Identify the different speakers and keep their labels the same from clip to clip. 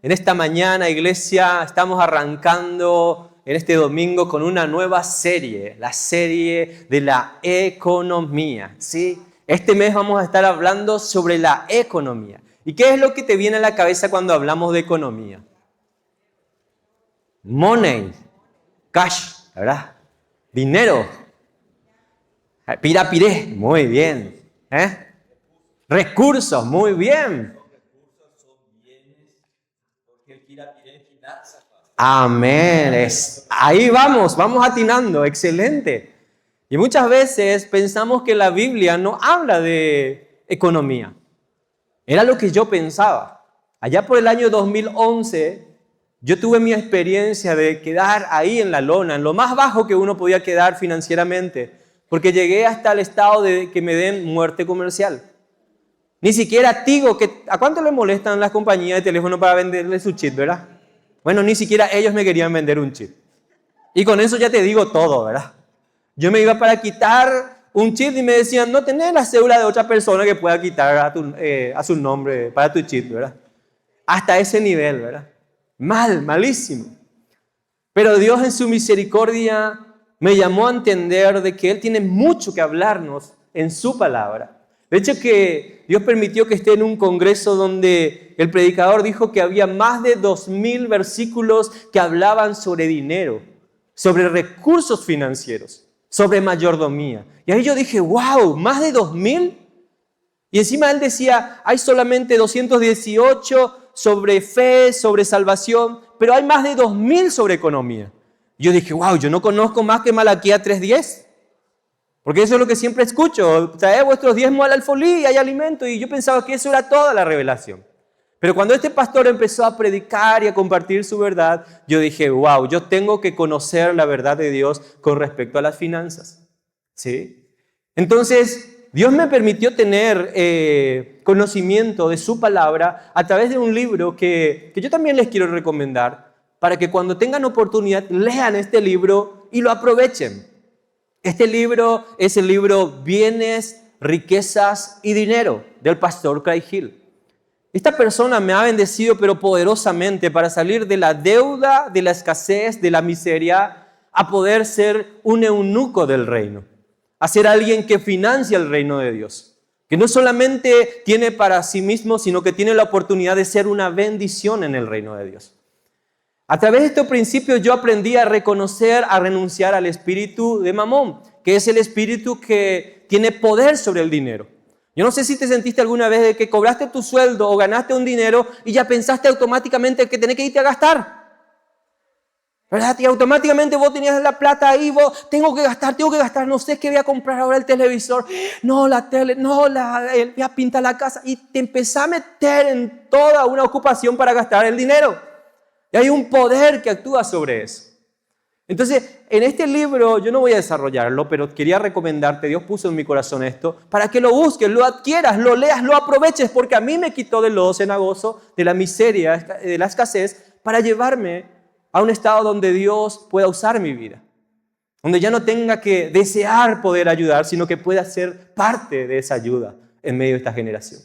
Speaker 1: En esta mañana, iglesia, estamos arrancando en este domingo con una nueva serie, la serie de la economía, ¿sí? Este mes vamos a estar hablando sobre la economía. ¿Y qué es lo que te viene a la cabeza cuando hablamos de economía? Money, cash, ¿verdad? Dinero. Pirapiré, muy bien. Recursos, muy bien. Amén. Ahí vamos atinando, excelente. Y muchas veces pensamos que la Biblia no habla de economía. Era lo que yo pensaba. Allá por el año 2011, yo tuve mi experiencia de quedar ahí en la lona, en lo más bajo que uno podía quedar financieramente, porque llegué hasta el estado de que me den muerte comercial. Ni siquiera Tigo, ¿a cuánto le molestan las compañías de teléfono para venderle su chip, verdad? Bueno, ni siquiera ellos me querían vender un chip. Y con eso ya te digo todo, ¿verdad? Yo me iba para quitar un chip y me decían, no tenés la cédula de otra persona que pueda quitar a su nombre para tu chip, ¿verdad? Hasta ese nivel, ¿verdad? Malísimo. Pero Dios en su misericordia me llamó a entender de que Él tiene mucho que hablarnos en su palabra. De hecho que Dios permitió que esté en un congreso donde el predicador dijo que había más de 2000 versículos que hablaban sobre dinero, sobre recursos financieros, sobre mayordomía. Y ahí yo dije, wow, más de 2000. Y encima él decía, hay solamente 218 sobre fe, sobre salvación, pero hay más de 2000 sobre economía. Yo dije, wow, yo no conozco más que Malaquías 3:10. Porque eso es lo que siempre escucho, traed vuestros diezmos al alfolí y hay alimento. Y yo pensaba que eso era toda la revelación. Pero cuando este pastor empezó a predicar y a compartir su verdad, yo dije, wow, yo tengo que conocer la verdad de Dios con respecto a las finanzas. ¿Sí? Entonces, Dios me permitió tener conocimiento de su palabra a través de un libro que yo también les quiero recomendar para que cuando tengan oportunidad lean este libro y lo aprovechen. Este libro es el libro Bienes, Riquezas y Dinero del pastor Craig Hill. Esta persona me ha bendecido pero poderosamente para salir de la deuda, de la escasez, de la miseria, a poder ser un eunuco del reino, a ser alguien que financia el reino de Dios, que no solamente tiene para sí mismo, sino que tiene la oportunidad de ser una bendición en el reino de Dios. A través de estos principios yo aprendí a reconocer, a renunciar al espíritu de Mamón, que es el espíritu que tiene poder sobre el dinero. Yo no sé si te sentiste alguna vez de que cobraste tu sueldo o ganaste un dinero y ya pensaste automáticamente que tenés que irte a gastar. ¿Verdad? Y automáticamente vos tenías la plata ahí, vos tengo que gastar, no sé qué voy a comprar ahora el televisor, no la tele, no voy a pintar la casa y te empezás a meter en toda una ocupación para gastar el dinero. Y hay un poder que actúa sobre eso. Entonces, en este libro, yo no voy a desarrollarlo, pero quería recomendarte, Dios puso en mi corazón esto, para que lo busques, lo adquieras, lo leas, lo aproveches, porque a mí me quitó del lodo cenagoso, de la miseria, de la escasez, para llevarme a un estado donde Dios pueda usar mi vida. Donde ya no tenga que desear poder ayudar, sino que pueda ser parte de esa ayuda en medio de esta generación.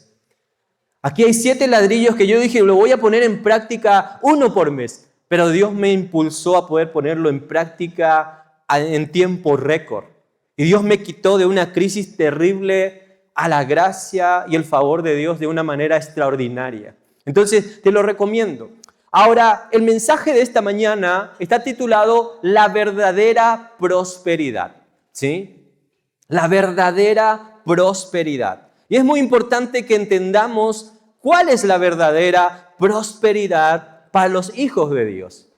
Speaker 1: Aquí hay 7 ladrillos que yo dije, lo voy a poner en práctica uno por mes. Pero Dios me impulsó a poder ponerlo en práctica en tiempo récord. Y Dios me quitó de una crisis terrible a la gracia y el favor de Dios de una manera extraordinaria. Entonces, te lo recomiendo. Ahora, el mensaje de esta mañana está titulado La verdadera prosperidad. ¿Sí? La verdadera prosperidad. Y es muy importante que entendamos cuál es la verdadera prosperidad para los hijos de Dios.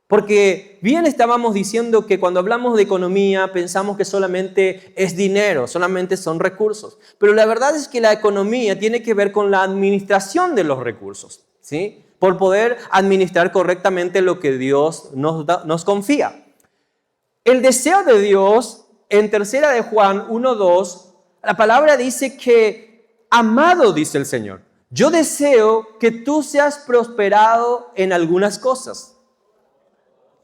Speaker 1: Porque bien estábamos diciendo que cuando hablamos de economía pensamos que solamente es dinero, solamente son recursos. Pero la verdad es que la economía tiene que ver con la administración de los recursos, ¿sí? Por poder administrar correctamente lo que Dios nos confía. El deseo de Dios, en 3 de Juan 1:2, la palabra dice que, amado, dice el Señor, yo deseo que tú seas prosperado en algunas cosas,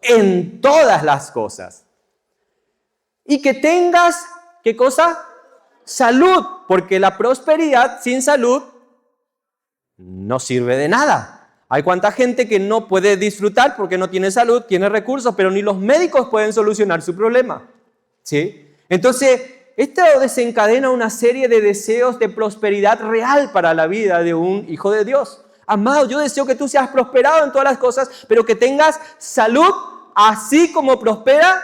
Speaker 1: en todas las cosas, y que tengas, ¿qué cosa? Salud, porque la prosperidad sin salud no sirve de nada. Hay cuánta gente que no puede disfrutar porque no tiene salud, tiene recursos, pero ni los médicos pueden solucionar su problema. ¿Sí? Entonces, esto desencadena una serie de deseos de prosperidad real para la vida de un hijo de Dios. Amado, yo deseo que tú seas prosperado en todas las cosas, pero que tengas salud así como prospera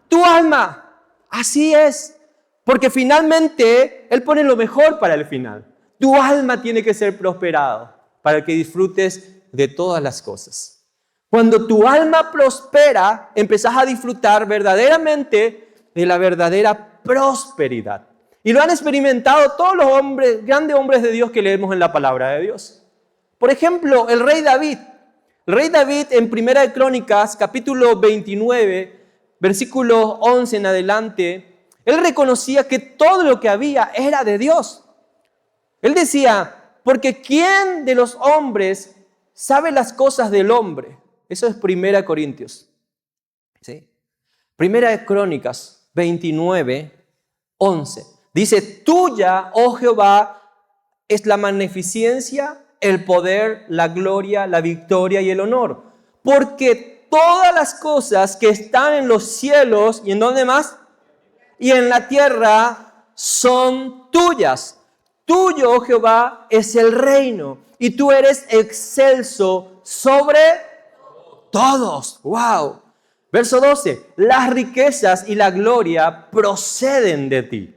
Speaker 1: tu alma. Así es. Porque finalmente Él pone lo mejor para el final. Tu alma tiene que ser prosperado para que disfrutes de todas las cosas. Cuando tu alma prospera, empezás a disfrutar verdaderamente de la verdadera prosperidad. Y lo han experimentado todos los hombres, grandes hombres de Dios que leemos en la palabra de Dios. Por ejemplo, el rey David. El rey David en Primera de Crónicas, capítulo 29, versículo 11 en adelante, él reconocía que todo lo que había era de Dios. Él decía, porque ¿quién de los hombres sabe las cosas del hombre? Eso es Primera de Corintios. ¿Sí? Primera de Crónicas 29, 11. Dice, tuya, oh Jehová, es la magnificencia, el poder, la gloria, la victoria y el honor. Porque todas las cosas que están en los cielos y en donde más, y en la tierra son tuyas. Tuyo, oh Jehová, es el reino y tú eres excelso sobre todos. ¡Wow! Verso 12. Las riquezas y la gloria proceden de ti.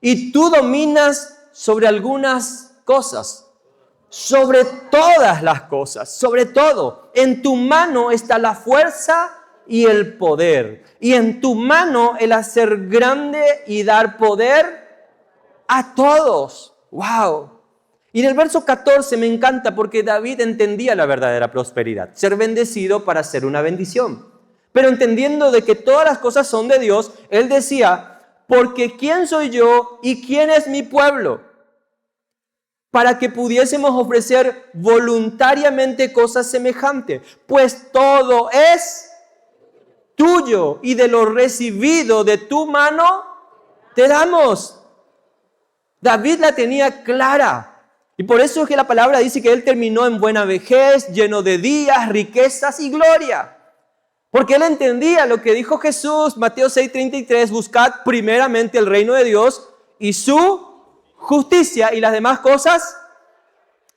Speaker 1: Y tú dominas sobre algunas cosas, sobre todas las cosas, sobre todo. En tu mano está la fuerza y el poder. Y en tu mano el hacer grande y dar poder a todos. ¡Wow! Y en el verso 14 me encanta porque David entendía la verdadera prosperidad. Ser bendecido para ser una bendición. Pero entendiendo de que todas las cosas son de Dios, él decía, porque ¿quién soy yo y quién es mi pueblo? Para que pudiésemos ofrecer voluntariamente cosas semejantes. Pues todo es tuyo y de lo recibido de tu mano te damos. David la tenía clara. Y por eso es que la palabra dice que él terminó en buena vejez, lleno de días, riquezas y gloria. Porque él entendía lo que dijo Jesús, Mateo 6:33, buscad primeramente el reino de Dios y su justicia y las demás cosas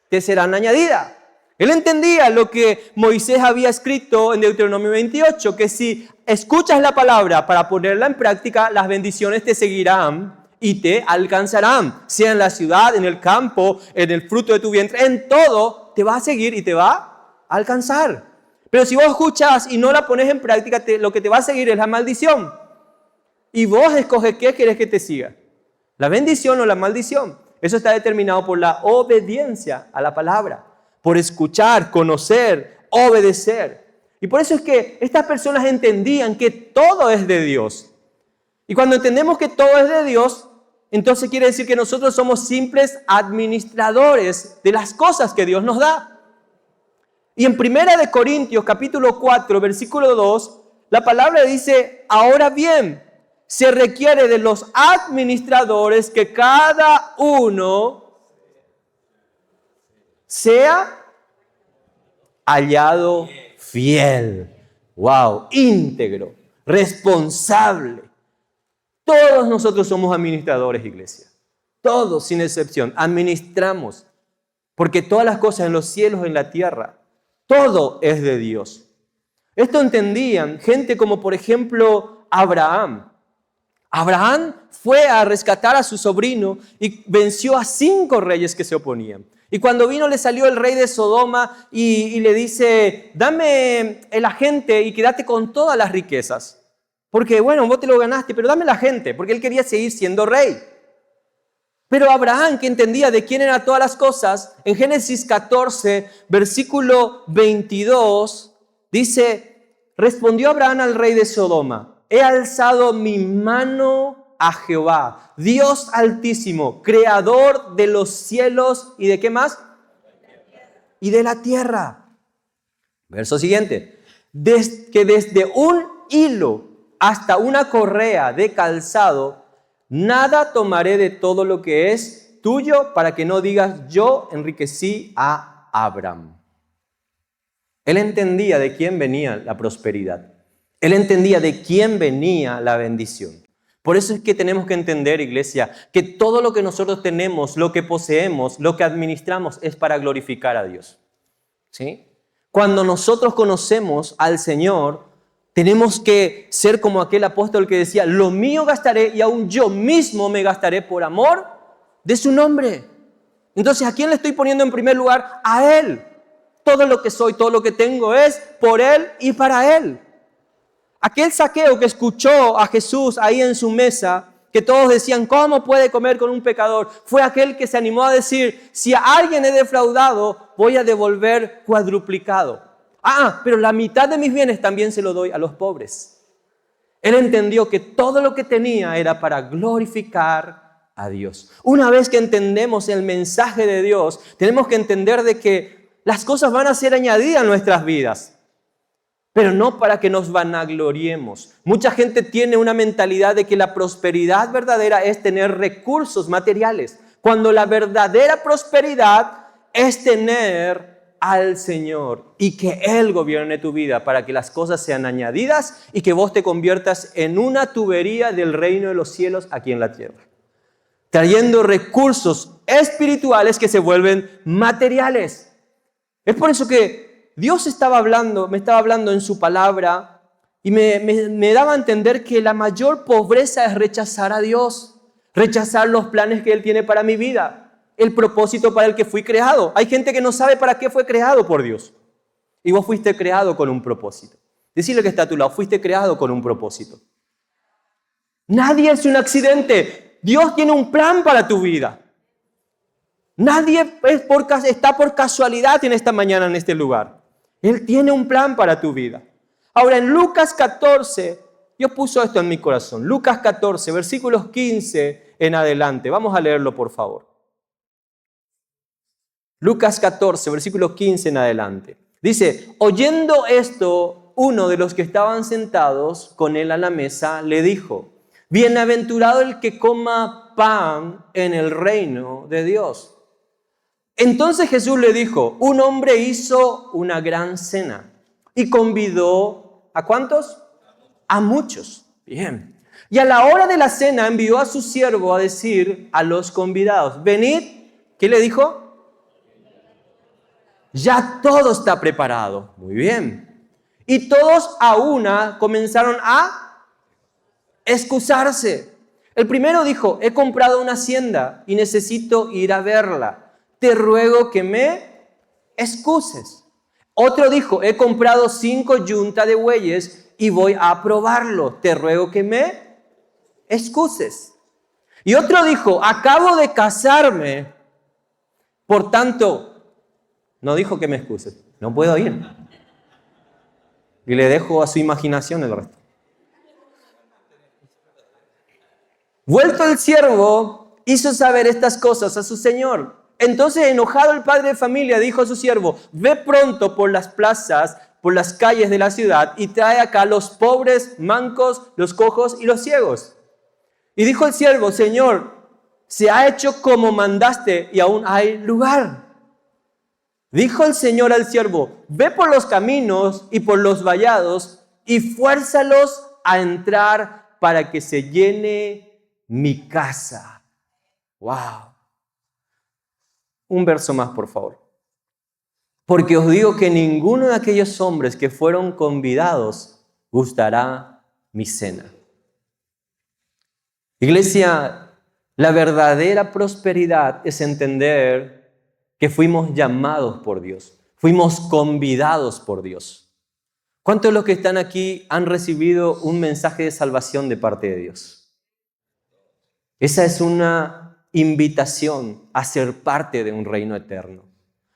Speaker 1: te serán añadidas. Él entendía lo que Moisés había escrito en Deuteronomio 28, que si escuchas la palabra para ponerla en práctica, las bendiciones te seguirán y te alcanzarán, sea en la ciudad, en el campo, en el fruto de tu vientre, en todo te va a seguir y te va a alcanzar. Pero si vos escuchas y no la pones en práctica, lo que te va a seguir es la maldición. Y vos escoges qué querés que te siga, la bendición o la maldición. Eso está determinado por la obediencia a la palabra, por escuchar, conocer, obedecer. Y por eso es que estas personas entendían que todo es de Dios. Y cuando entendemos que todo es de Dios, entonces quiere decir que nosotros somos simples administradores de las cosas que Dios nos da. Y en 1 Corintios capítulo 4, versículo 2, la palabra dice, ahora bien, se requiere de los administradores que cada uno sea hallado fiel. Wow, íntegro, responsable. Todos nosotros somos administradores, iglesia. Todos, sin excepción, administramos. Porque todas las cosas en los cielos y en la tierra, todo es de Dios. Esto entendían gente como, por ejemplo, Abraham. Abraham fue a rescatar a su sobrino y venció a 5 reyes que se oponían. Y cuando vino le salió el rey de Sodoma y le dice, dame la gente y quédate con todas las riquezas. Porque bueno, vos te lo ganaste, pero dame la gente, porque él quería seguir siendo rey. Pero Abraham, que entendía de quién eran todas las cosas, en Génesis 14, versículo 22, dice, respondió Abraham al rey de Sodoma, he alzado mi mano a Jehová, Dios altísimo, creador de los cielos y de qué más? Y de la tierra. Verso siguiente, que desde un hilo hasta una correa de calzado, nada tomaré de todo lo que es tuyo para que no digas yo enriquecí a Abraham. Él entendía de quién venía la prosperidad. Él entendía de quién venía la bendición. Por eso es que tenemos que entender, iglesia, que todo lo que nosotros tenemos, lo que poseemos, lo que administramos es para glorificar a Dios. ¿Sí? Cuando nosotros conocemos al Señor, tenemos que ser como aquel apóstol que decía, lo mío gastaré y aún yo mismo me gastaré por amor de su nombre. Entonces, ¿a quién le estoy poniendo en primer lugar? A Él. Todo lo que soy, todo lo que tengo es por Él y para Él. Aquel Zaqueo que escuchó a Jesús ahí en su mesa, que todos decían, ¿cómo puede comer con un pecador? Fue aquel que se animó a decir, si a alguien he defraudado, voy a devolver cuadruplicado. Pero la mitad de mis bienes también se lo doy a los pobres. Él entendió que todo lo que tenía era para glorificar a Dios. Una vez que entendemos el mensaje de Dios, tenemos que entender de que las cosas van a ser añadidas a nuestras vidas, pero no para que nos vanagloriemos. Mucha gente tiene una mentalidad de que la prosperidad verdadera es tener recursos materiales, cuando la verdadera prosperidad es tener al Señor y que Él gobierne tu vida para que las cosas sean añadidas y que vos te conviertas en una tubería del reino de los cielos aquí en la tierra, trayendo recursos espirituales que se vuelven materiales. Es por eso que Dios me estaba hablando en su palabra y me daba a entender que la mayor pobreza es rechazar a Dios, rechazar los planes que Él tiene para mi vida, el propósito para el que fui creado. Hay gente que no sabe para qué fue creado por Dios y vos fuiste creado con un propósito. Decirle que está a tu lado, fuiste creado con un propósito. Nadie es un accidente. Dios tiene un plan para tu vida. Nadie está por casualidad en esta mañana en este lugar. Él tiene un plan para tu vida. Ahora en Lucas 14, Dios puso esto en mi corazón. Lucas 14, versículos 15 en adelante. Vamos a leerlo, por favor. Lucas 14, versículos 15 en adelante. Dice, oyendo esto, uno de los que estaban sentados con él a la mesa le dijo, bienaventurado el que coma pan en el reino de Dios. Entonces Jesús le dijo, un hombre hizo una gran cena y convidó, ¿a cuántos? A muchos. Bien. Y a la hora de la cena envió a su siervo a decir a los convidados, venid, ¿qué le dijo? Ya todo está preparado. Muy bien. Y todos a una comenzaron a excusarse. El primero dijo, he comprado una hacienda y necesito ir a verla. Te ruego que me excuses. Otro dijo, he comprado 5 yuntas de bueyes y voy a probarlo. Te ruego que me excuses. Y otro dijo, acabo de casarme, por tanto, no dijo que me excuses, no puedo ir. Y le dejo a su imaginación el resto. Vuelto el siervo, hizo saber estas cosas a su señor. Entonces, enojado el padre de familia, dijo a su siervo, ve pronto por las plazas, por las calles de la ciudad y trae acá los pobres, mancos, los cojos y los ciegos. Y dijo el siervo, Señor, se ha hecho como mandaste y aún hay lugar. Dijo el Señor al siervo, ve por los caminos y por los vallados y fuérzalos a entrar para que se llene mi casa. ¡Wow! Un verso más, por favor. Porque os digo que ninguno de aquellos hombres que fueron convidados gustará mi cena. Iglesia, la verdadera prosperidad es entender que fuimos llamados por Dios, fuimos convidados por Dios. ¿Cuántos de los que están aquí han recibido un mensaje de salvación de parte de Dios? Esa es una invitación a ser parte de un reino eterno.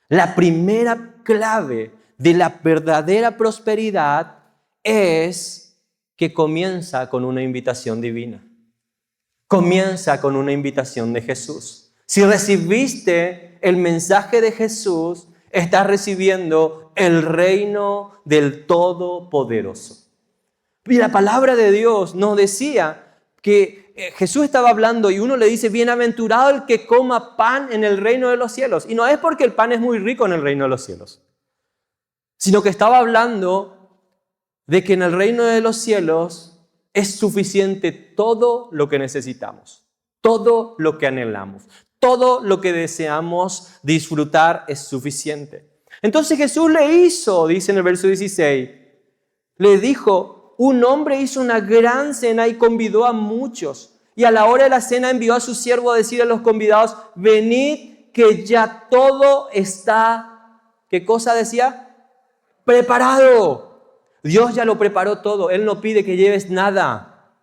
Speaker 1: La primera clave de la verdadera prosperidad es que comienza con una invitación divina. Comienza con una invitación de Jesús. Si recibiste el mensaje de Jesús, estás recibiendo el reino del Todopoderoso. Y la palabra de Dios nos decía que Jesús estaba hablando y uno le dice, bienaventurado el que coma pan en el reino de los cielos. Y no es porque el pan es muy rico en el reino de los cielos, sino que estaba hablando de que en el reino de los cielos es suficiente todo lo que necesitamos, todo lo que anhelamos, todo lo que deseamos disfrutar es suficiente. Entonces Jesús le hizo, dice en el verso 16, le dijo, un hombre hizo una gran cena y convidó a muchos. Y a la hora de la cena envió a su siervo a decir a los convidados, venid que ya todo está, ¿qué cosa decía? Preparado. Dios ya lo preparó todo. Él no pide que lleves nada.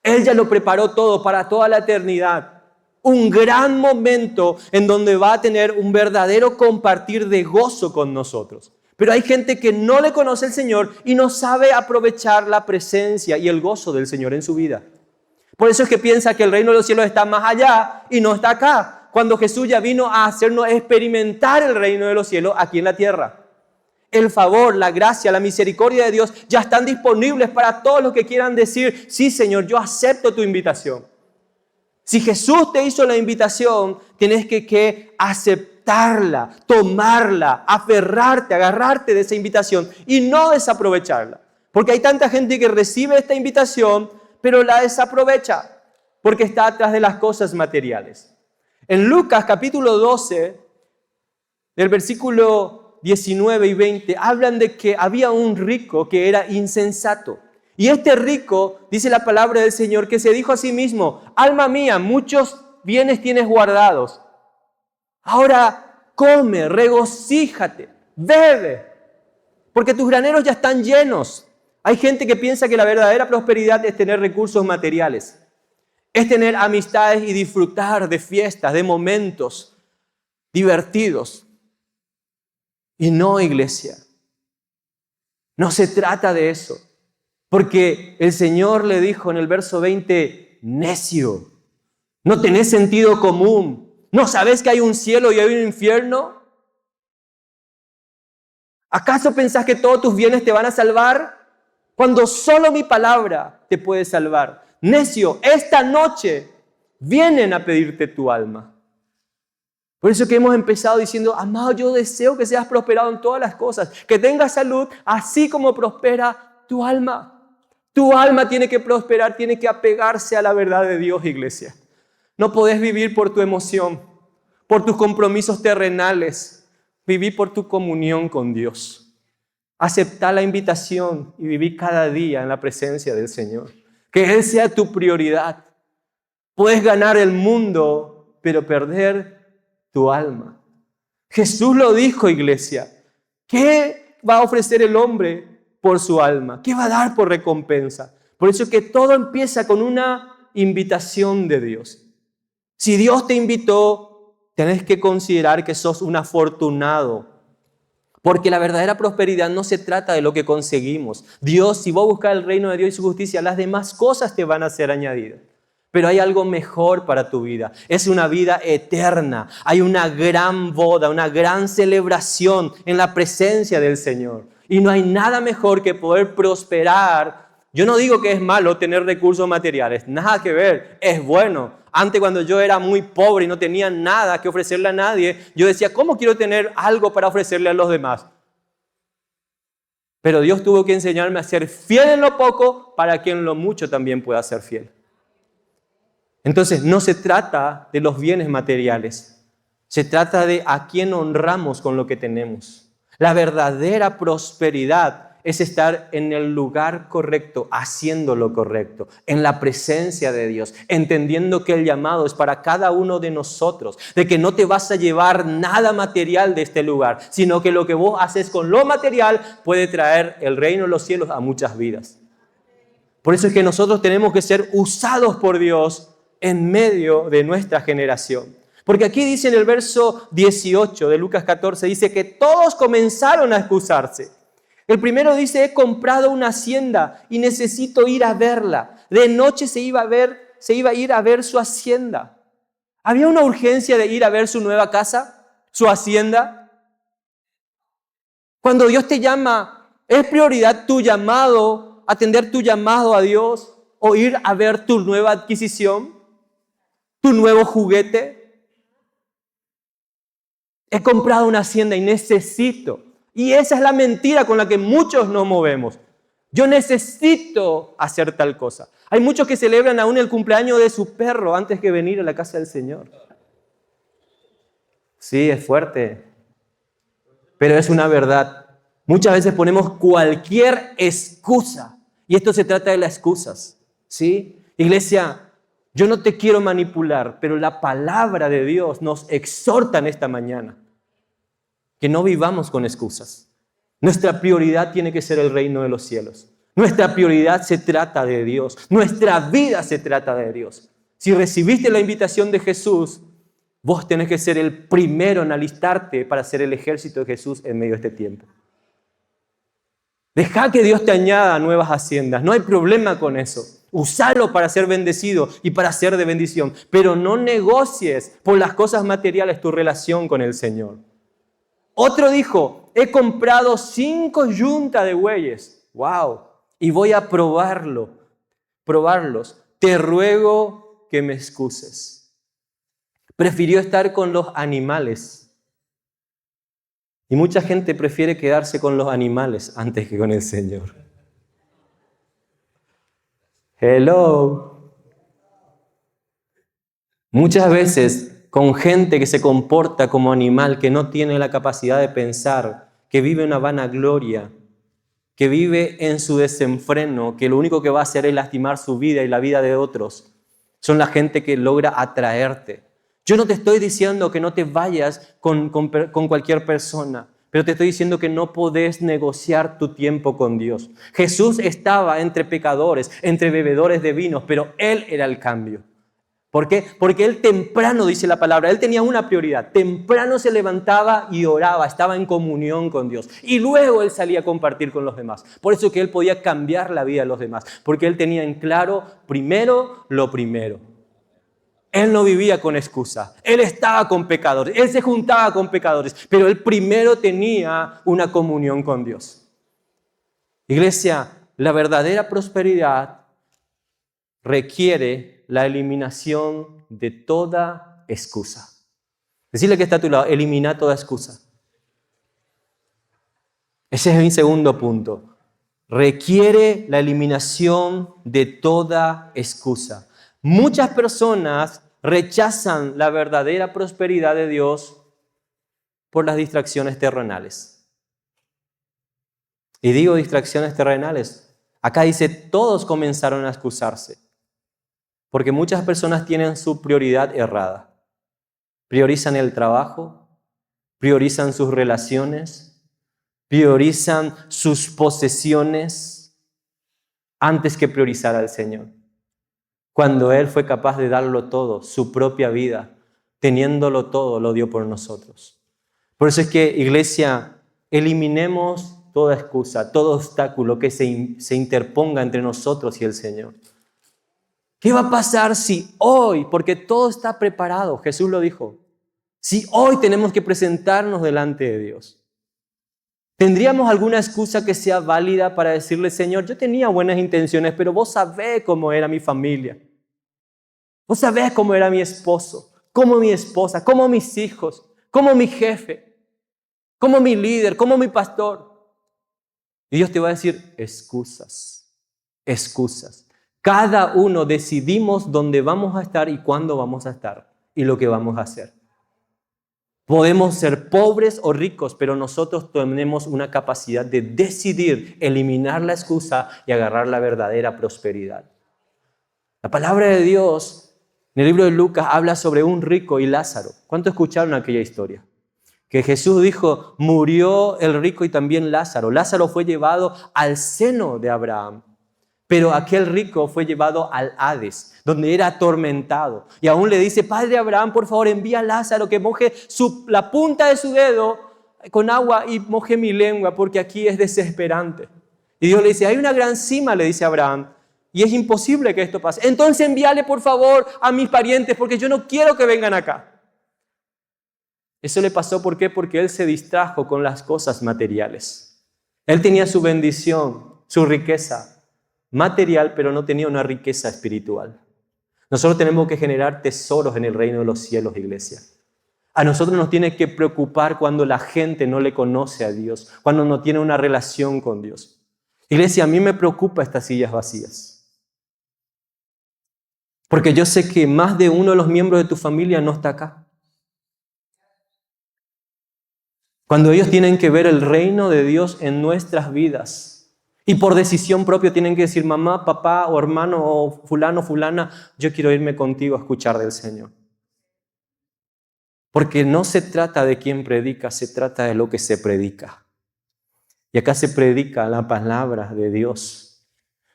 Speaker 1: Él ya lo preparó todo para toda la eternidad. Un gran momento en donde va a tener un verdadero compartir de gozo con nosotros. Pero hay gente que no le conoce al Señor y no sabe aprovechar la presencia y el gozo del Señor en su vida. Por eso es que piensa que el reino de los cielos está más allá y no está acá, cuando Jesús ya vino a hacernos experimentar el reino de los cielos aquí en la tierra. El favor, la gracia, la misericordia de Dios ya están disponibles para todos los que quieran decir, sí Señor, yo acepto tu invitación. Si Jesús te hizo la invitación, tienes que aceptarla, tomarla, aferrarte, agarrarte de esa invitación y no desaprovecharla. Porque hay tanta gente que recibe esta invitación, pero la desaprovecha porque está atrás de las cosas materiales. En Lucas capítulo 12, del versículo 19 y 20, hablan de que había un rico que era insensato. Y este rico, dice la palabra del Señor, que se dijo a sí mismo, alma mía, muchos bienes tienes guardados. Ahora come, regocíjate, bebe, porque tus graneros ya están llenos. Hay gente que piensa que la verdadera prosperidad es tener recursos materiales. Es tener amistades y disfrutar de fiestas, de momentos divertidos. Y no, iglesia. No se trata de eso. Porque el Señor le dijo en el verso 20, necio, ¿no tenés sentido común? ¿No sabés que hay un cielo y hay un infierno? ¿Acaso pensás que todos tus bienes te van a salvar? Cuando solo mi palabra te puede salvar. Necio, esta noche vienen a pedirte tu alma. Por eso que hemos empezado diciendo, amado, yo deseo que seas prosperado en todas las cosas, que tengas salud, así como prospera tu alma. Tu alma tiene que prosperar, tiene que apegarse a la verdad de Dios, iglesia. No podés vivir por tu emoción, por tus compromisos terrenales, vivir por tu comunión con Dios. Aceptar la invitación y vivir cada día en la presencia del Señor. Que Él sea tu prioridad. Puedes ganar el mundo, pero perder tu alma. Jesús lo dijo, iglesia. ¿Qué va a ofrecer el hombre por su alma? ¿Qué va a dar por recompensa? Por eso que todo empieza con una invitación de Dios. Si Dios te invitó, tenés que considerar que sos un afortunado. Porque la verdadera prosperidad no se trata de lo que conseguimos. Dios, si vos buscas el reino de Dios y su justicia, las demás cosas te van a ser añadidas. Pero hay algo mejor para tu vida. Es una vida eterna. Hay una gran boda, una gran celebración en la presencia del Señor. Y no hay nada mejor que poder prosperar. Yo no digo que es malo tener recursos materiales. Nada que ver. Es bueno. Antes, cuando yo era muy pobre y no tenía nada que ofrecerle a nadie, yo decía, ¿cómo quiero tener algo para ofrecerle a los demás? Pero Dios tuvo que enseñarme a ser fiel en lo poco para que en lo mucho también pueda ser fiel. Entonces, no se trata de los bienes materiales. Se trata de a quién honramos con lo que tenemos. La verdadera prosperidad es estar en el lugar correcto, haciendo lo correcto, en la presencia de Dios, entendiendo que el llamado es para cada uno de nosotros, de que no te vas a llevar nada material de este lugar, sino que lo que vos haces con lo material puede traer el reino de los cielos a muchas vidas. Por eso es que nosotros tenemos que ser usados por Dios en medio de nuestra generación. Porque aquí dice en el verso 18 de Lucas 14, dice que todos comenzaron a excusarse. El primero dice, he comprado una hacienda y necesito ir a verla. De noche se iba a ir a ver su hacienda. ¿Había una urgencia de ir a ver su nueva casa, su hacienda? Cuando Dios te llama, ¿es prioridad tu llamado, atender tu llamado a Dios o ir a ver tu nueva adquisición, tu nuevo juguete? He comprado una hacienda y necesito. Y esa es la mentira con la que muchos nos movemos. Yo necesito hacer tal cosa. Hay muchos que celebran aún el cumpleaños de su perro antes que venir a la casa del Señor. Sí, es fuerte, pero es una verdad. Muchas veces ponemos cualquier excusa. Y esto se trata de las excusas. ¿Sí? Iglesia, yo no te quiero manipular, pero la palabra de Dios nos exhorta en esta mañana que no vivamos con excusas. Nuestra prioridad tiene que ser el reino de los cielos. Nuestra prioridad se trata de Dios. Nuestra vida se trata de Dios. Si recibiste la invitación de Jesús, vos tenés que ser el primero en alistarte para ser el ejército de Jesús en medio de este tiempo. Deja que Dios te añada nuevas haciendas. No hay problema con eso. Usalo para ser bendecido y para ser de bendición. Pero no negocies por las cosas materiales tu relación con el Señor. Otro dijo, he comprado 5 yuntas de bueyes. ¡Wow! Y voy a probarlos. Te ruego que me excuses. Prefirió estar con los animales. Y mucha gente prefiere quedarse con los animales antes que con el Señor. Hello. Muchas veces con gente que se comporta como animal, que no tiene la capacidad de pensar, que vive una vanagloria, que vive en su desenfreno, que lo único que va a hacer es lastimar su vida y la vida de otros. Son la gente que logra atraerte. Yo no te estoy diciendo que no te vayas con cualquier persona, pero te estoy diciendo que no podés negociar tu tiempo con Dios. Jesús estaba entre pecadores, entre bebedores de vinos, pero Él era el cambio. ¿Por qué? Porque Él temprano, dice la palabra, Él tenía una prioridad. Temprano se levantaba y oraba, estaba en comunión con Dios. Y luego Él salía a compartir con los demás. Por eso que Él podía cambiar la vida de los demás. Porque Él tenía en claro primero lo primero. Él no vivía con excusa. Él estaba con pecadores. Él se juntaba con pecadores. Pero Él primero tenía una comunión con Dios. Iglesia, la verdadera prosperidad requiere la eliminación de toda excusa. Decirle que está a tu lado, elimina toda excusa. Ese es mi segundo punto. Requiere la eliminación de toda excusa. Muchas personas rechazan la verdadera prosperidad de Dios por las distracciones terrenales. Y digo distracciones terrenales. Acá dice, todos comenzaron a excusarse. Porque muchas personas tienen su prioridad errada. Priorizan el trabajo, priorizan sus relaciones, priorizan sus posesiones antes que priorizar al Señor. Cuando Él fue capaz de darlo todo, su propia vida, teniéndolo todo, lo dio por nosotros. Por eso es que, iglesia, eliminemos toda excusa, todo obstáculo que se interponga entre nosotros y el Señor. ¿Qué va a pasar si hoy, porque todo está preparado, Jesús lo dijo, si hoy tenemos que presentarnos delante de Dios? ¿Tendríamos alguna excusa que sea válida para decirle, Señor, yo tenía buenas intenciones, pero vos sabés cómo era mi familia? Vos sabés cómo era mi esposo, cómo mi esposa, cómo mis hijos, cómo mi jefe, cómo mi líder, cómo mi pastor. Y Dios te va a decir, excusas. Cada uno decidimos dónde vamos a estar y cuándo vamos a estar y lo que vamos a hacer. Podemos ser pobres o ricos, pero nosotros tenemos una capacidad de decidir eliminar la excusa y agarrar la verdadera prosperidad. La palabra de Dios en el libro de Lucas habla sobre un rico y Lázaro. ¿Cuánto escucharon aquella historia? Que Jesús dijo, murió el rico y también Lázaro. Lázaro fue llevado al seno de Abraham. Pero aquel rico fue llevado al Hades, donde era atormentado. Y aún le dice, Padre Abraham, por favor, envía a Lázaro que moje la punta de su dedo con agua y moje mi lengua, porque aquí es desesperante. Y Dios le dice, hay una gran cima, le dice Abraham, y es imposible que esto pase. Entonces envíale, por favor, a mis parientes, porque yo no quiero que vengan acá. Eso le pasó, ¿por qué? Porque él se distrajo con las cosas materiales. Él tenía su bendición, su riqueza material, pero no tenía una riqueza espiritual. Nosotros tenemos que generar tesoros en el reino de los cielos, iglesia. A nosotros nos tiene que preocupar cuando la gente no le conoce a Dios, cuando no tiene una relación con Dios. Iglesia, a mí me preocupa estas sillas vacías. Porque yo sé que más de uno de los miembros de tu familia no está acá. Cuando ellos tienen que ver el reino de Dios en nuestras vidas y por decisión propia tienen que decir, mamá, papá o hermano o fulano, fulana, yo quiero irme contigo a escuchar del Señor. Porque no se trata de quién predica, se trata de lo que se predica. Y acá se predica la palabra de Dios.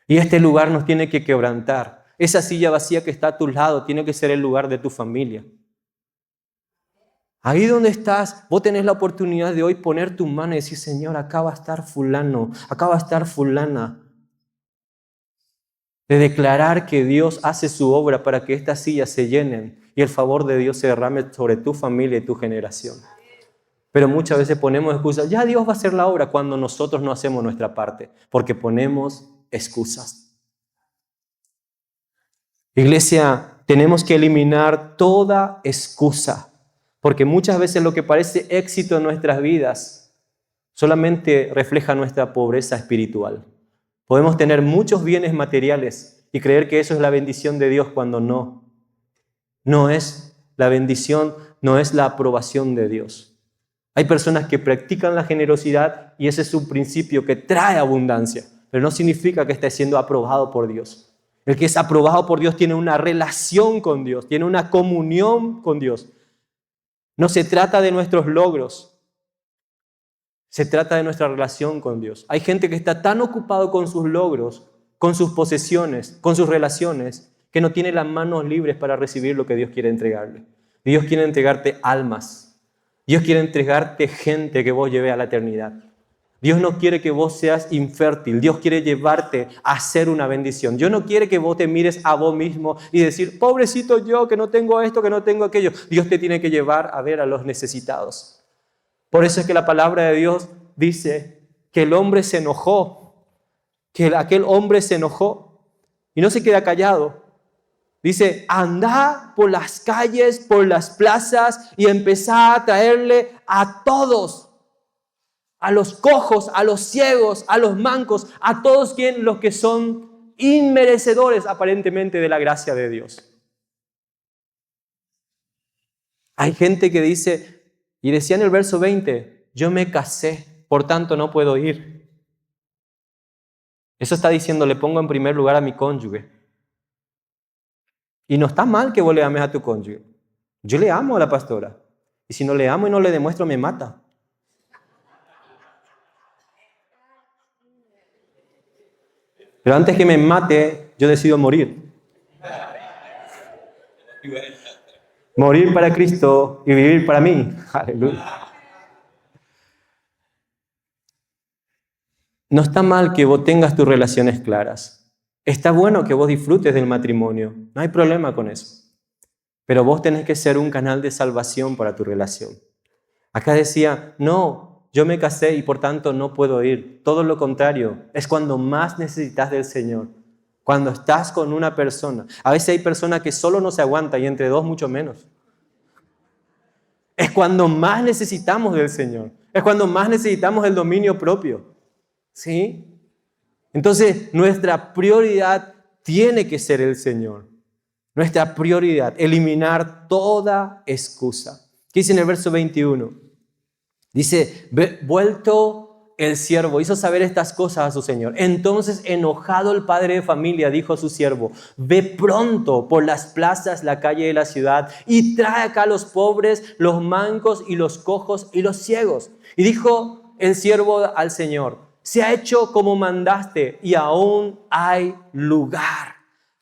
Speaker 1: Y este lugar nos tiene que quebrantar. Esa silla vacía que está a tu lado tiene que ser el lugar de tu familia. Ahí donde estás, vos tenés la oportunidad de hoy poner tu mano y decir, Señor, acá va a estar fulano, acá va a estar fulana. De declarar que Dios hace su obra para que estas sillas se llenen y el favor de Dios se derrame sobre tu familia y tu generación. Pero muchas veces ponemos excusas, ya Dios va a hacer la obra cuando nosotros no hacemos nuestra parte, porque ponemos excusas. Iglesia, tenemos que eliminar toda excusa. Porque muchas veces lo que parece éxito en nuestras vidas solamente refleja nuestra pobreza espiritual. Podemos tener muchos bienes materiales y creer que eso es la bendición de Dios cuando no. No es la bendición, no es la aprobación de Dios. Hay personas que practican la generosidad y ese es un principio que trae abundancia, pero no significa que esté siendo aprobado por Dios. El que es aprobado por Dios tiene una relación con Dios, tiene una comunión con Dios. No se trata de nuestros logros, se trata de nuestra relación con Dios. Hay gente que está tan ocupado con sus logros, con sus posesiones, con sus relaciones, que no tiene las manos libres para recibir lo que Dios quiere entregarle. Dios quiere entregarte almas. Dios quiere entregarte gente que vos lleve a la eternidad. Dios no quiere que vos seas infértil. Dios quiere llevarte a ser una bendición. Dios no quiere que vos te mires a vos mismo y decir, pobrecito yo, que no tengo esto, que no tengo aquello. Dios te tiene que llevar a ver a los necesitados. Por eso es que la palabra de Dios dice que el hombre se enojó, que aquel hombre se enojó y no se queda callado. Dice, andá por las calles, por las plazas y empezá a traerle a todos. A los cojos, a los ciegos, a los mancos, a todos los que son inmerecedores aparentemente de la gracia de Dios. Hay gente que dice, y decía en el verso 20, yo me casé, por tanto no puedo ir. Eso está diciendo, le pongo en primer lugar a mi cónyuge. Y no está mal que vos le ames a tu cónyuge. Yo le amo a la pastora. Y si no le amo y no le demuestro, me mata. Pero antes que me mate, yo decido morir. Morir para Cristo y vivir para mí. Aleluya. No está mal que vos tengas tus relaciones claras. Está bueno que vos disfrutes del matrimonio. No hay problema con eso. Pero vos tenés que ser un canal de salvación para tu relación. Acá decía, no, yo me casé y por tanto no puedo ir. Todo lo contrario, es cuando más necesitas del Señor. Cuando estás con una persona. A veces hay personas que solo no se aguantan y entre dos mucho menos. Es cuando más necesitamos del Señor. Es cuando más necesitamos el dominio propio. ¿Sí? Entonces, nuestra prioridad tiene que ser el Señor. Nuestra prioridad, eliminar toda excusa. ¿Qué dice en el verso 21? Dice, vuelto el siervo, hizo saber estas cosas a su señor. Entonces, enojado el padre de familia, dijo a su siervo, ve pronto por las plazas, la calle de la ciudad, y trae acá a los pobres, los mancos y los cojos y los ciegos. Y dijo el siervo al Señor, se ha hecho como mandaste y aún hay lugar.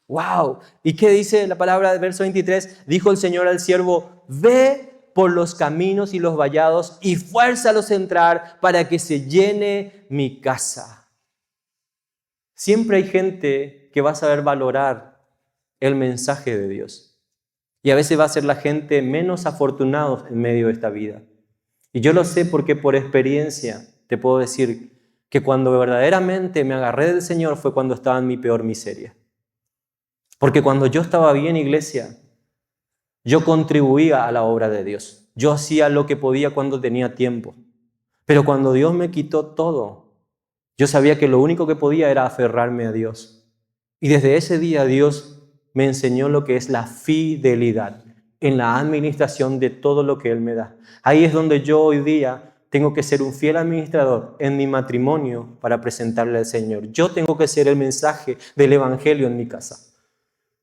Speaker 1: ¡Wow! ¿Y qué dice la palabra del verso 23? Dijo el Señor al siervo, ve por los caminos y los vallados y fuérzalos a entrar para que se llene mi casa. Siempre hay gente que va a saber valorar el mensaje de Dios. Y a veces va a ser la gente menos afortunada en medio de esta vida. Y yo lo sé porque por experiencia te puedo decir que cuando verdaderamente me agarré del Señor fue cuando estaba en mi peor miseria. Porque cuando yo estaba bien, iglesia, yo contribuía a la obra de Dios. Yo hacía lo que podía cuando tenía tiempo. Pero cuando Dios me quitó todo, yo sabía que lo único que podía era aferrarme a Dios. Y desde ese día Dios me enseñó lo que es la fidelidad en la administración de todo lo que Él me da. Ahí es donde yo hoy día tengo que ser un fiel administrador en mi matrimonio para presentarle al Señor. Yo tengo que ser el mensaje del Evangelio en mi casa.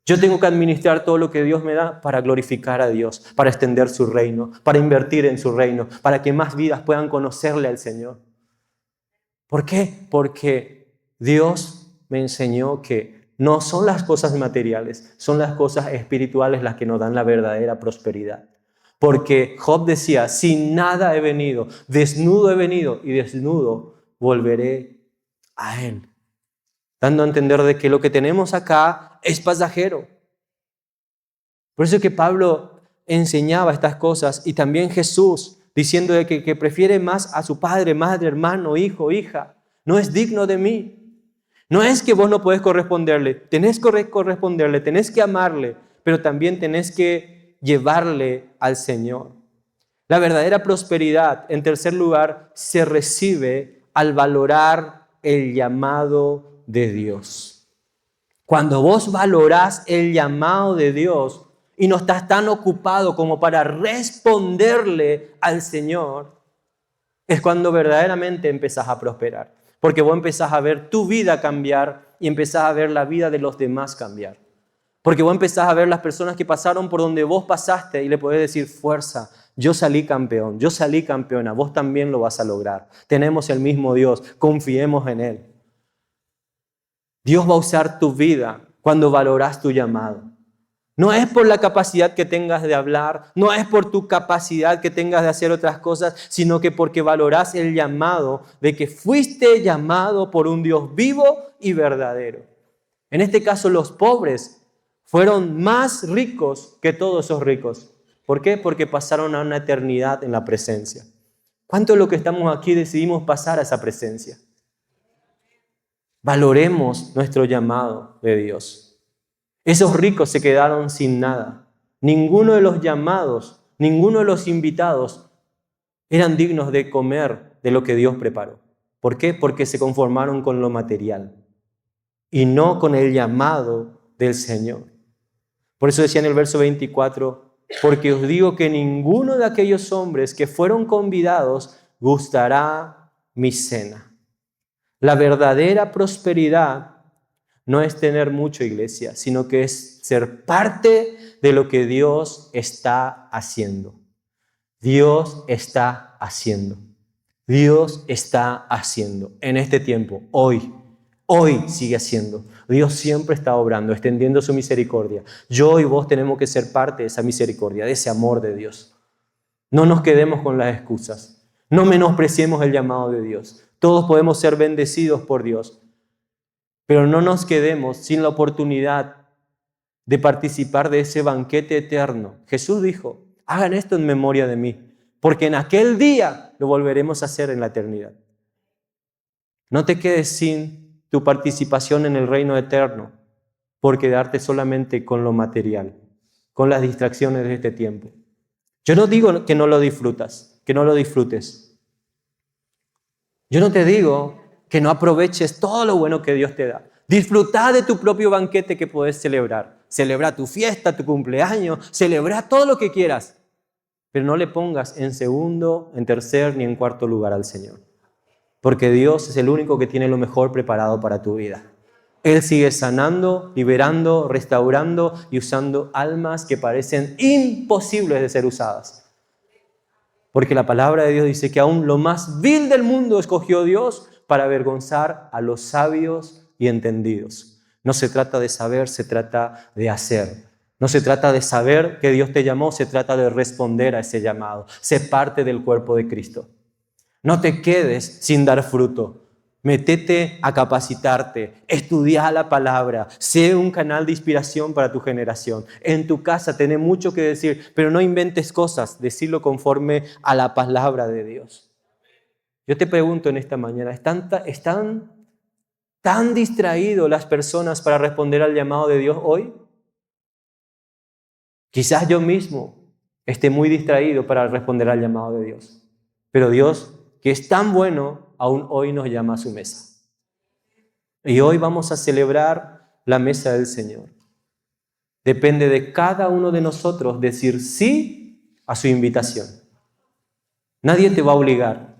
Speaker 1: Yo tengo que administrar todo lo que Dios me da para glorificar a Dios, para extender su reino, para invertir en su reino, para que más vidas puedan conocerle al Señor. ¿Por qué? Porque Dios me enseñó que no son las cosas materiales, son las cosas espirituales las que nos dan la verdadera prosperidad. Porque Job decía, sin nada he venido y desnudo volveré a Él. Dando a entender de que lo que tenemos acá es pasajero. Por eso es que Pablo enseñaba estas cosas y también Jesús diciendo de que prefiere más a su padre, madre, hermano, hijo, hija. No es digno de mí. No es que vos no podés corresponderle. Tenés que corresponderle, tenés que amarle, pero también tenés que llevarle al Señor. La verdadera prosperidad, en tercer lugar, se recibe al valorar el llamado de Dios. Cuando vos valorás el llamado de Dios y no estás tan ocupado como para responderle al Señor, es cuando verdaderamente empezás a prosperar. Porque vos empezás a ver tu vida cambiar y empezás a ver la vida de los demás cambiar. Porque vos empezás a ver las personas que pasaron por donde vos pasaste y le podés decir, fuerza, yo salí campeón, yo salí campeona, vos también lo vas a lograr. Tenemos el mismo Dios, confiemos en Él. Dios va a usar tu vida cuando valoras tu llamado. No es por la capacidad que tengas de hablar, no es por tu capacidad que tengas de hacer otras cosas, sino que porque valoras el llamado de que fuiste llamado por un Dios vivo y verdadero. En este caso, los pobres fueron más ricos que todos esos ricos. ¿Por qué? Porque pasaron a una eternidad en la presencia. ¿Cuánto de lo que estamos aquí decidimos pasar a esa presencia? Valoremos nuestro llamado de Dios. Esos ricos se quedaron sin nada. Ninguno de los llamados, ninguno de los invitados eran dignos de comer de lo que Dios preparó. ¿Por qué? Porque se conformaron con lo material y no con el llamado del Señor. Por eso decía en el verso 24, porque os digo que ninguno de aquellos hombres que fueron convidados gustará mi cena. La verdadera prosperidad no es tener mucha iglesia, sino que es ser parte de lo que Dios está haciendo. Dios está haciendo. Dios está haciendo en este tiempo, hoy sigue haciendo. Dios siempre está obrando, extendiendo su misericordia. Yo y vos tenemos que ser parte de esa misericordia, de ese amor de Dios. No nos quedemos con las excusas. No menospreciemos el llamado de Dios. Todos podemos ser bendecidos por Dios, pero no nos quedemos sin la oportunidad de participar de ese banquete eterno. Jesús dijo, hagan esto en memoria de mí, porque en aquel día lo volveremos a hacer en la eternidad. No te quedes sin tu participación en el reino eterno por quedarte solamente con lo material, con las distracciones de este tiempo. Yo no digo que no lo disfrutes. Yo no te digo que no aproveches todo lo bueno que Dios te da. Disfruta de tu propio banquete que puedes celebrar. Celebra tu fiesta, tu cumpleaños, celebra todo lo que quieras. Pero no le pongas en segundo, en tercer ni en cuarto lugar al Señor. Porque Dios es el único que tiene lo mejor preparado para tu vida. Él sigue sanando, liberando, restaurando y usando almas que parecen imposibles de ser usadas. Porque la palabra de Dios dice que aún lo más vil del mundo escogió Dios para avergonzar a los sabios y entendidos. No se trata de saber, se trata de hacer. No se trata de saber que Dios te llamó, se trata de responder a ese llamado. Sé parte del cuerpo de Cristo. No te quedes sin dar fruto. Métete a capacitarte, estudia la palabra, sé un canal de inspiración para tu generación. En tu casa tenés mucho que decir, pero no inventes cosas, decirlo conforme a la palabra de Dios. Yo te pregunto en esta mañana, ¿están tan distraídos las personas para responder al llamado de Dios hoy? Quizás yo mismo esté muy distraído para responder al llamado de Dios. Pero Dios, que es tan bueno, aún hoy nos llama a su mesa. Y hoy vamos a celebrar la mesa del Señor. Depende de cada uno de nosotros decir sí a su invitación. Nadie te va a obligar.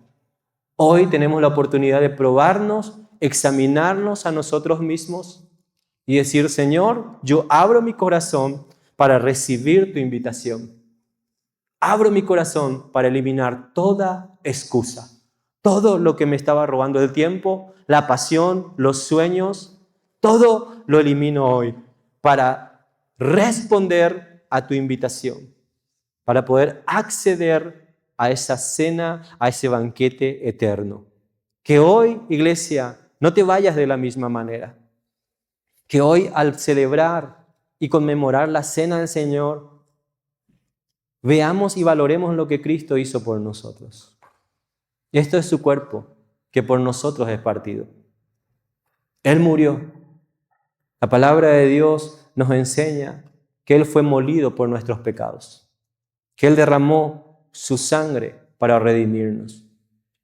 Speaker 1: Hoy tenemos la oportunidad de probarnos, examinarnos a nosotros mismos y decir, Señor, yo abro mi corazón para recibir tu invitación. Abro mi corazón para eliminar toda excusa, todo lo que me estaba robando el tiempo, la pasión, los sueños, todo lo elimino hoy para responder a tu invitación, para poder acceder a esa cena, a ese banquete eterno. Que hoy, iglesia, no te vayas de la misma manera. Que hoy, al celebrar y conmemorar la cena del Señor, veamos y valoremos lo que Cristo hizo por nosotros. Esto es su cuerpo, que por nosotros es partido. Él murió. La palabra de Dios nos enseña que Él fue molido por nuestros pecados, que Él derramó su sangre para redimirnos.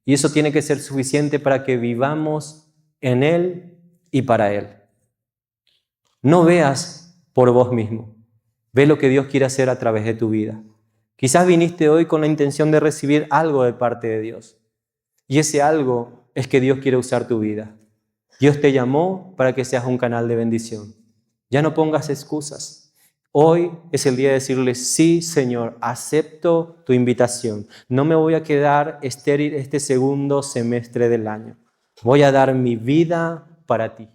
Speaker 1: Y eso tiene que ser suficiente para que vivamos en Él y para Él. No veas por vos mismo. Ve lo que Dios quiere hacer a través de tu vida. Quizás viniste hoy con la intención de recibir algo de parte de Dios. Y ese algo es que Dios quiere usar tu vida. Dios te llamó para que seas un canal de bendición. Ya no pongas excusas. Hoy es el día de decirle, sí, Señor, acepto tu invitación. No me voy a quedar estéril este segundo semestre del año. Voy a dar mi vida para ti.